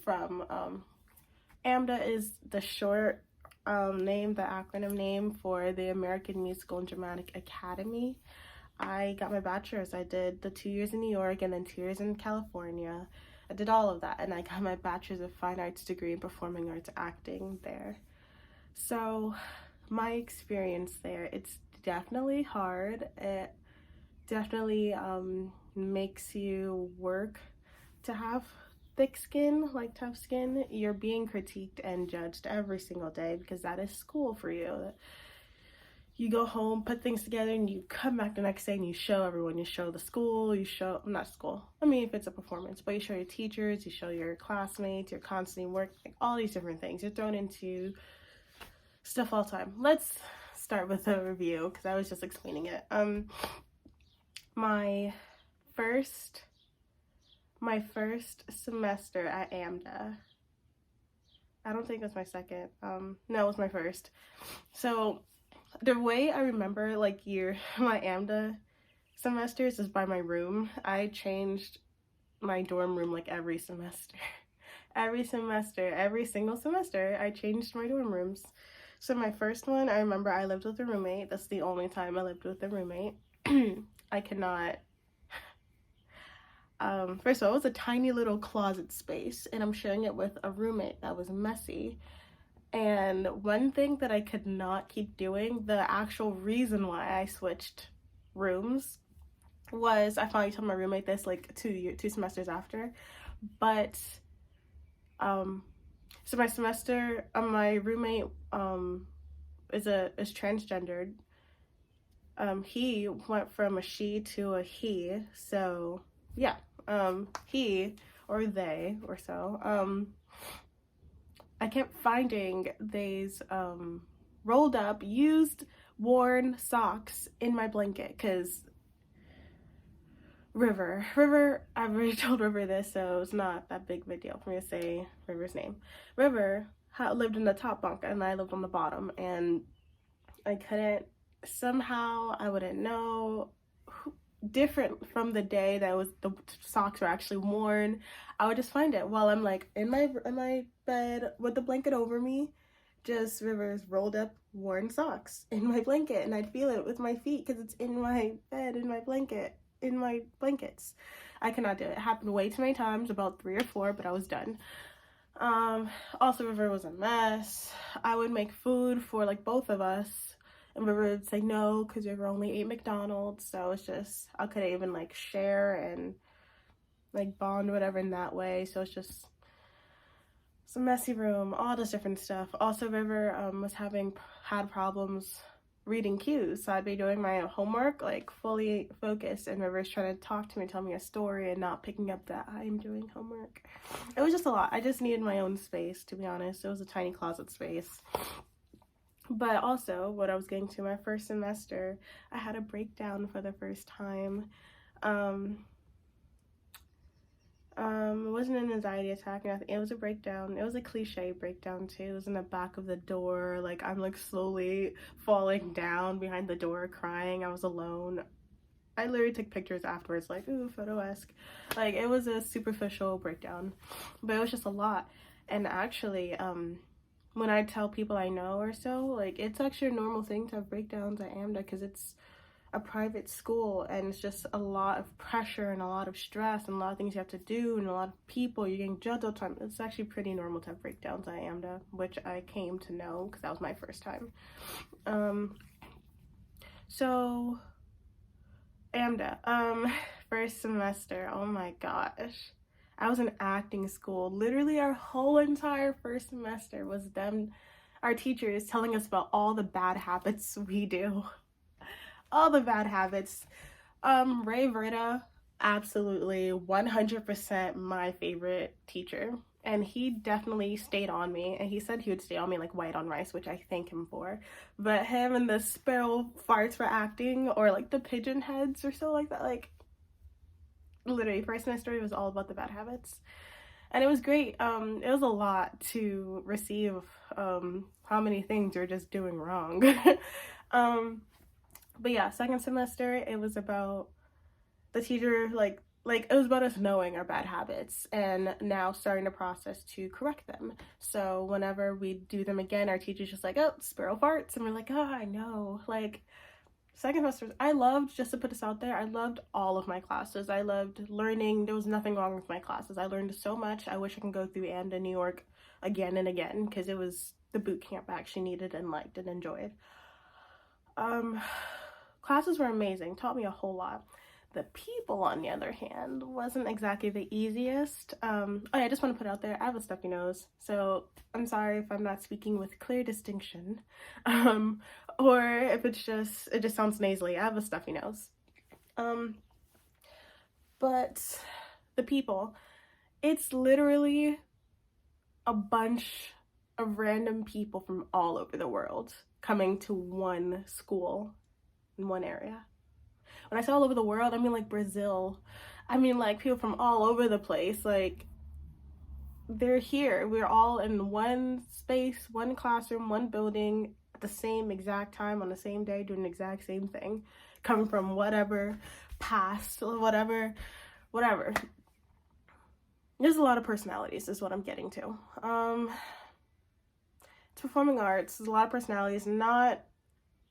from. AMDA is the short name, the acronym name for the American Musical and Dramatic Academy. I got my bachelor's. I did the 2 years in New York and then 2 years in California. I did all of that, and I got my bachelor's of fine arts degree in performing arts acting there. So my experience there, it's definitely hard. It definitely makes you work to have thick skin, like tough skin. You're being critiqued and judged every single day because that is school for you. You go home, put things together, and you come back the next day and you show everyone. You show the school, you show, not school, I mean if it's a performance, but you show your teachers, you show your classmates, you're constantly working, like all these different things. You're thrown into stuff all the time. Let's start with a review because I was just explaining it. My first semester at AMDA, I don't think it was my second, no, it was my first. So the way I remember like my AMDA semesters is by my room. I changed my dorm room like every semester. Every single semester, I changed my dorm rooms. So my first one, I remember I lived with a roommate. That's the only time I lived with a roommate. I cannot, first of all, it was a tiny little closet space, and I'm sharing it with a roommate that was messy. And one thing that I could not keep doing, the actual reason why I switched rooms, was I finally told my roommate this like two semesters after, but so my semester, my roommate is transgendered. He went from a she to a he, so yeah, he or they or so. I kept finding these rolled up, used, worn socks in my blanket because River, I've already told River this, so it's not that big of a deal for me to say River's name. River lived in the top bunk and I lived on the bottom, and I couldn't, somehow I wouldn't know, different from the day that the socks were actually worn. I would just find it while I'm like in my bed with the blanket over me, just River's rolled up worn socks in my blanket, and I'd feel it with my feet because it's in my bed, in my blankets. I cannot do it. It happened way too many times, about 3 or 4, but I was done. Also River was a mess. I would make food for like both of us, and River would say no because River only ate McDonald's, so it's just, I couldn't even like share and like bond whatever in that way. So it's just, it's a messy room, all this different stuff. Also River had problems reading cues, so I'd be doing my homework like fully focused, and River's trying to talk to me, tell me a story, and not picking up that I'm doing homework. It was just a lot. I just needed my own space, to be honest. It was a tiny closet space. But also, what I was getting to, my first semester, I had a breakdown for the first time. It wasn't an anxiety attack, nothing. It was a breakdown. It was a cliche breakdown too. It was in the back of the door. Like, I'm like slowly falling down behind the door, crying. I was alone. I literally took pictures afterwards, like, ooh, photo-esque. Like, it was a superficial breakdown, but it was just a lot. And actually, when I tell people I know or so, like, it's actually a normal thing to have breakdowns at AMDA because it's a private school, and it's just a lot of pressure and a lot of stress and a lot of things you have to do and a lot of people. You're getting judged all the time. It's actually pretty normal to have breakdowns at AMDA, which I came to know because that was my first time. So AMDA, first semester, oh my gosh. I was in acting school. Literally our whole entire first semester was them, our teachers, telling us about all the bad habits we do. All the bad habits. Ray Verda, absolutely 100% my favorite teacher, and he definitely stayed on me, and he said he would stay on me like white on rice, which I thank him for. But him and the sparrow farts for acting, or like the pigeon heads or so like that, like literally first semester it was all about the bad habits, and it was great. It was a lot to receive how many things you're just doing wrong. But yeah, second semester, it was about the teacher like like, it was about us knowing our bad habits and now starting the process to correct them. So whenever we do them again, our teacher's just like, oh, sparrow farts, and we're like, oh, I know. Like, second semester, I loved, just to put this out there, I loved all of my classes. I loved learning. There was nothing wrong with my classes. I learned so much. I wish I could go through AMDA New York again and again, because it was the boot camp I actually needed and liked and enjoyed. Classes were amazing, taught me a whole lot. The people, on the other hand, wasn't exactly the easiest. Oh yeah, I just want to put out there, I have a stuffy nose, so I'm sorry if I'm not speaking with clear distinction, or if it just sounds nasally. I have a stuffy nose. But the people, it's literally a bunch of random people from all over the world coming to one school in one area. When I say all over the world, I mean like Brazil. I mean like people from all over the place. Like, they're here. We're all in one space, one classroom, one building at the same exact time on the same day doing the exact same thing. Coming from whatever past, whatever. There's a lot of personalities is what I'm getting to. It's performing arts. There's a lot of personalities, not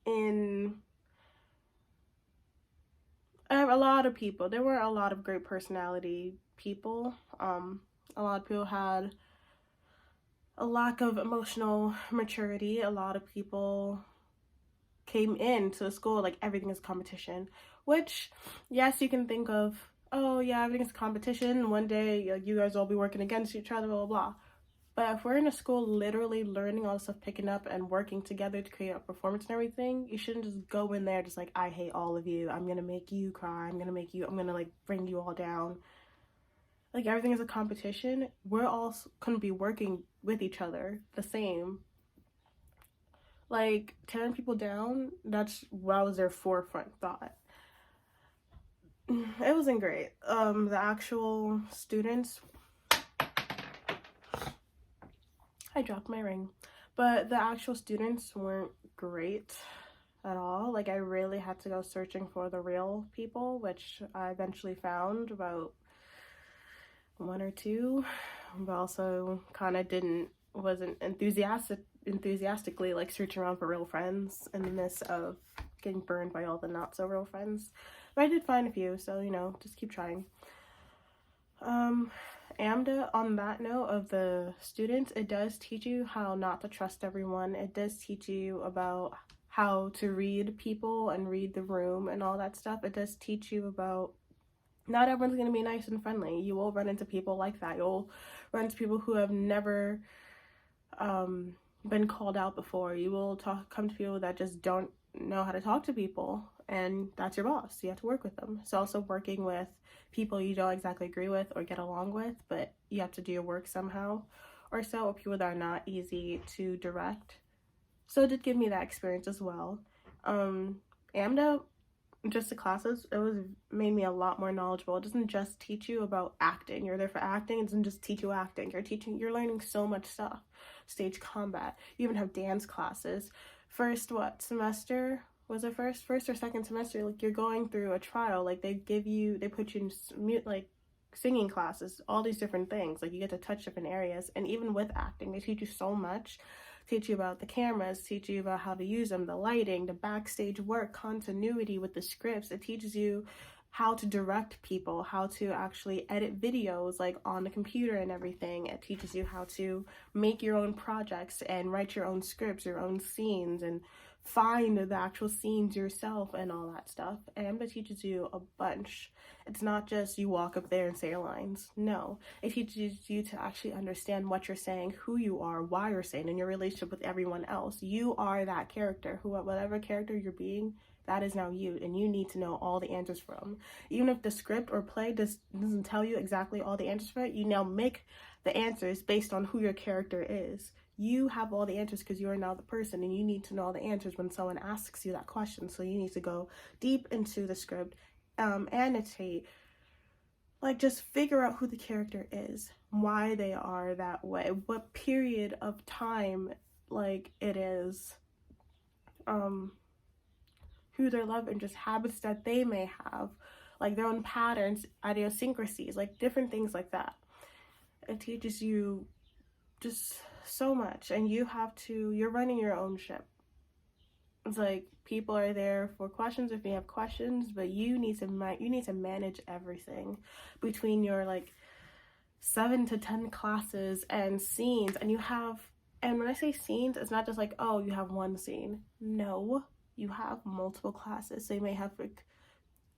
in... I have a lot of people. There were a lot of great personality people. A lot of people had a lack of emotional maturity. A lot of people came into the school like everything is competition, which, yes, you can think of, oh yeah, everything is competition. One day you guys will be working against each other, blah, blah, blah. But if we're in a school literally learning all this stuff, picking up and working together to create a performance and everything, you shouldn't just go in there just like, I hate all of you. I'm gonna make you cry. I'm gonna like bring you all down. Like, everything is a competition. We're all gonna be working with each other the same. Like, tearing people down, that was their forefront thought. It wasn't great. The actual students, I dropped my ring, but the actual students weren't great at all. Like, I really had to go searching for the real people, which I eventually found about one or two, but also kind of wasn't enthusiastically like searching around for real friends in the midst of getting burned by all the not so real friends. But I did find a few, so just keep trying. AMDA, on that note of the students, it does teach you how not to trust everyone. It does teach you about how to read people and read the room and all that stuff. It does teach you about not everyone's going to be nice and friendly. You will run into people like that. You'll run into people who have never been called out before. You will come to people that just don't know how to talk to people, and that's your boss. You have to work with them. It's also working with people you don't exactly agree with or get along with, but you have to do your work somehow, or people that are not easy to direct. So it did give me that experience as well. AMDA, just the classes, made me a lot more knowledgeable. It doesn't just teach you about acting. You're there for acting. It doesn't just teach you acting. You're learning so much stuff. Stage combat. You even have dance classes. First semester was it first or second semester? Like, you're going through a trial. Like, they put you in mute, like singing classes, all these different things. Like, you get to touch different areas. And even with acting, they teach you so much. Teach you about the cameras, teach you about how to use them, the lighting, the backstage work, continuity with the scripts. It teaches you how to direct people, how to actually edit videos like on the computer and everything. It teaches you how to make your own projects and write your own scripts, your own scenes, and find the actual scenes yourself and all that stuff. And it teaches you a bunch. It's not just you walk up there and say your lines. No, it teaches you to actually understand what you're saying, who you are, why you're saying, and your relationship with everyone else. You are that character. Whatever character you're being, that is now you, and you need to know all the answers from. Even if the script or play doesn't tell you exactly all the answers for it, you now make the answers based on who your character is. You have all the answers because you are now the person, and you need to know all the answers when someone asks you that question. So you need to go deep into the script, annotate, like, just figure out who the character is, why they are that way, what period of time like it is, who their love and just habits that they may have, like their own patterns, idiosyncrasies, like different things like that. It teaches you just so much, and you're running your own ship. It's like people are there for questions if you have questions, but you need to manage everything between your like 7 to 10 classes and scenes. And when I say scenes, it's not just like, oh, you have one scene. No, you have multiple classes. So you may have like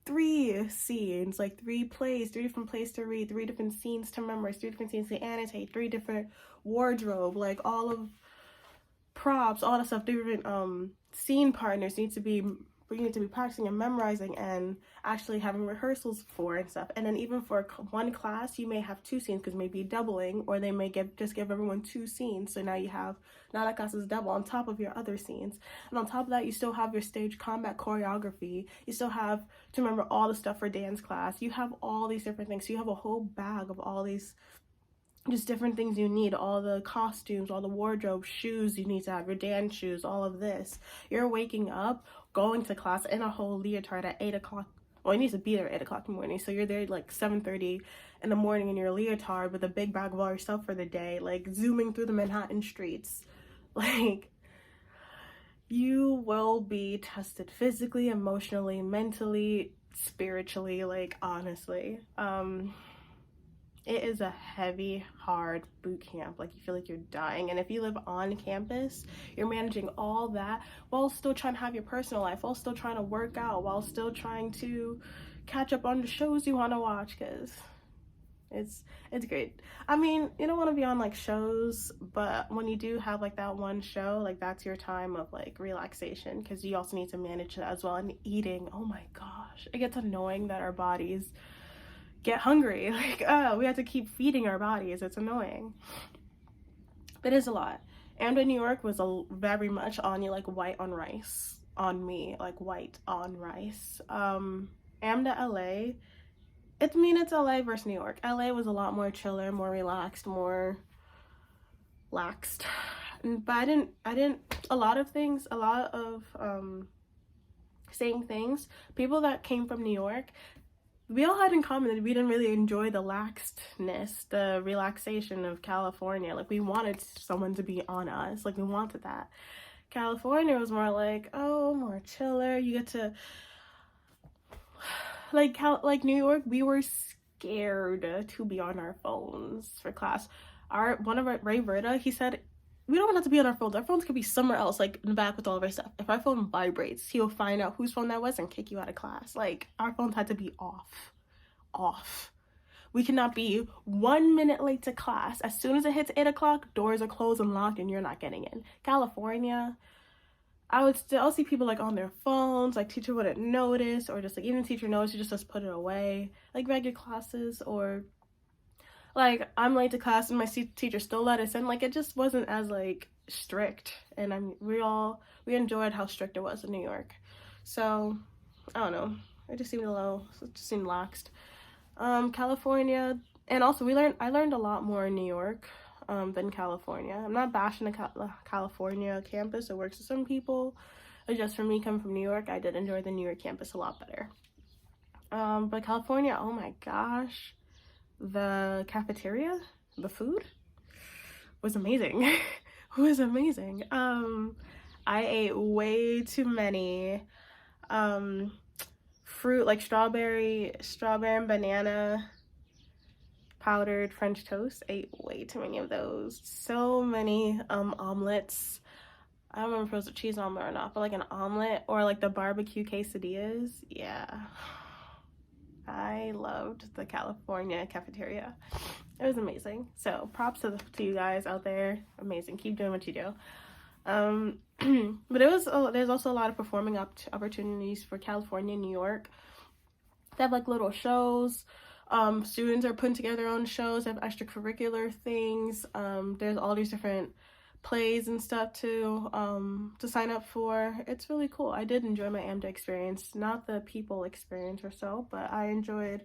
3 scenes, like 3 plays, 3 different plays to read, 3 different scenes to memorize, 3 different scenes to annotate, 3 different wardrobe, like all of props, all that stuff, different scene partners you need to be practicing and memorizing and actually having rehearsals for and stuff. And then even for one class, you may have 2 scenes because maybe doubling, or they may just give everyone 2 scenes. So now that class is double on top of your other scenes. And on top of that, you still have your stage combat choreography. You still have to remember all the stuff for dance class. You have all these different things. So you have a whole bag of all these just different things you need, all the costumes, all the wardrobe, shoes you need to have, your dance shoes, all of this. You're waking up, going to class in a whole leotard at 8 o'clock. Well, you need to be there at 8 o'clock in the morning, so you're there like 7:30 in the morning in your leotard with a big bag of all your stuff for the day, like zooming through the Manhattan streets. Like, you will be tested physically, emotionally, mentally, spiritually, like honestly. It is a heavy, hard boot camp. Like, you feel like you're dying. And if you live on campus, you're managing all that while still trying to have your personal life, while still trying to work out, while still trying to catch up on the shows you want to watch, because it's great. I mean, you don't want to be on like shows, but when you do have like that one show, like that's your time of like relaxation, because you also need to manage that as well. And eating, oh my gosh, it gets annoying that our bodies get hungry. Like, oh, we have to keep feeding our bodies. It's annoying. It is a lot. AMDA New York was very much on you, like white on rice. On me, like white on rice. AMDA LA, it's LA versus New York. LA was a lot more chiller, more relaxed, more laxed. But I didn't, a lot of same things. People that came from New York, we all had in common that we didn't really enjoy the laxedness, the relaxation of California. Like, we wanted someone to be on us. Like, we wanted that. California was more like, oh, more chiller. You get to, like New York, we were scared to be on our phones for class. One of our, Ray Verda, he said, we don't have to be on our phones. Our phones could be somewhere else, like in the back with all of our stuff. If our phone vibrates, he'll find out whose phone that was and kick you out of class. Like, our phones had to be off. We cannot be 1 minute late to class. As soon as it hits 8 o'clock, doors are closed and locked and you're not getting in. California, I'll see people like on their phones, like teacher wouldn't notice, or just like even teacher knows, you just put it away. Like regular classes, or like I'm late to class and my teacher still let us in. Like, it just wasn't as like strict, and we enjoyed how strict it was in New York. So I don't know, it just seemed laxed. California, and also I learned a lot more in New York than California. I'm not bashing the California campus. It works for some people. It's just for me, coming from New York, I did enjoy the New York campus a lot better. But California, oh my gosh, the cafeteria, the food was amazing. It was amazing. I ate way too many fruit, like strawberry and banana powdered French toast. Ate way too many of those. So many omelets. I don't remember if it was a cheese omelet or not, but like an omelet, or like the barbecue quesadillas. Yeah, I loved the California cafeteria. It was amazing. So props to you guys out there. Amazing. Keep doing what you do. But there's also a lot of performing opportunities for California and New York. They have like little shows. Students are putting together their own shows. They have extracurricular things. There's all these different plays and stuff to sign up for. It's really cool. I did enjoy my AMDA experience, not the people experience or so, but I enjoyed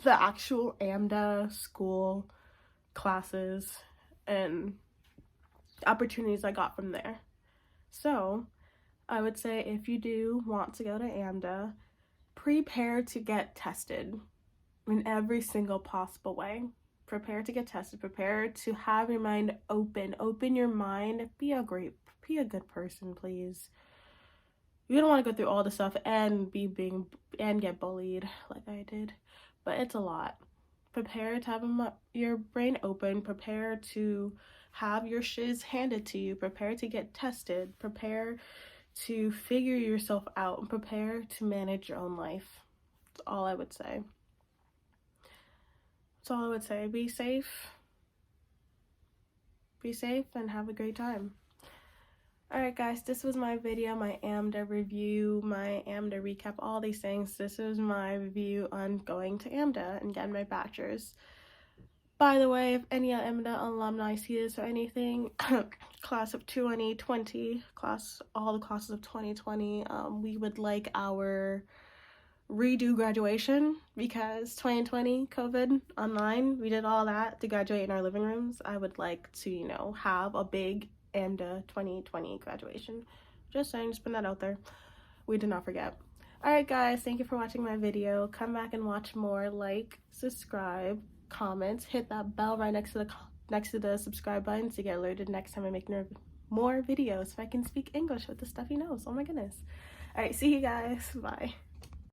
the actual AMDA school classes and opportunities I got from there. So I would say, if you do want to go to AMDA prepare to get tested in every single possible way. Prepare to get tested. Prepare to have your mind open. Open your mind. Be a good person, please. You don't want to go through all the stuff and get bullied like I did, but it's a lot. Prepare to have your brain open. Prepare to have your shiz handed to you. Prepare to get tested. Prepare to figure yourself out, and prepare to manage your own life. That's all I would say. That's all I would say. Be safe. Be safe and have a great time. Alright guys, this was my video, my AMDA review, my AMDA recap, all these things. This is my review on going to AMDA and getting my bachelor's. By the way, if any AMDA alumni see this or anything, class of 2020, all the classes of 2020, we would like our redo graduation because 2020 COVID online, we did all that to graduate in our living rooms. I would like to, you know, have a big AMDA 2020 graduation. Just saying, just putting that out there. We did not forget. Alright guys, thank you for watching my video. Come back and watch more. Like, subscribe, comment, hit that bell right next to the subscribe button to get alerted next time I make more videos so I can speak English with the stuff he knows. Oh my goodness. Alright, see you guys. Bye.